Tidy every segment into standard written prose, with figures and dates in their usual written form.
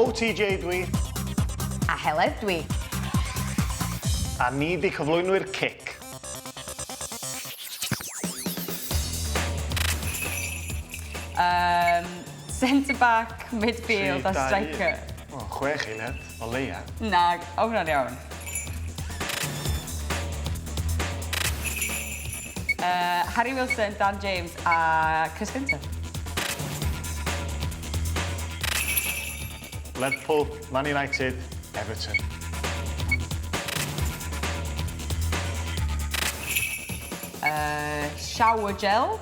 OTJ dwi. A Heledd dwi. A ni di cyflwynwyr CIC. Centre-back, midfield a striker. O, 6 Eiliad, o leia. Na, o hwnna'n iawn. Harry Wilson, Dan James a Chris Finter. Lerpwl, Man United, Everton. Shower gel.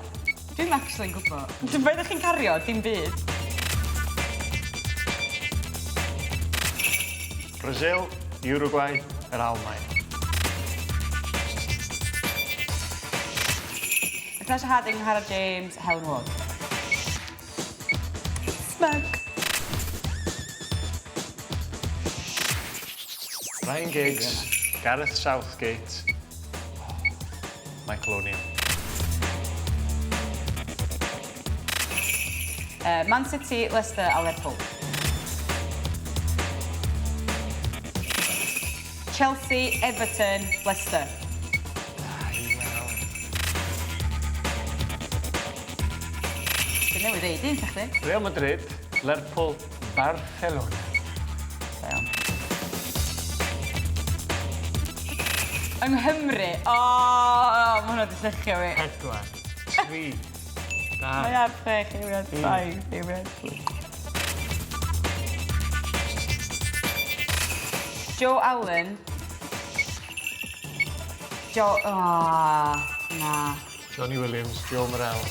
Dwi'n actually'n gwybod. Dwi'n beth ydych chi'n cario? Dim byd. Brazil, Uruguay, yr Almaen. Natasha Harding, Hannah James, Helen Ward. Smug. Ryan Giggs, Gareth Southgate, Michael O'Neill. Man City, Leicester a Lerpwl. Chelsea, Everton, Leicester. Dwi'n newydd ddeud un, ta chdi? Real Madrid, Lerpwl, Barcelona. Da iawn. Yng Nghymru, ma' hwnna 'di llechio fi. 4, 3, 2. Mae ar 6 eiliad, 5 eiliad. Joe Allen. Na. Johnny Williams, Joe Morrell.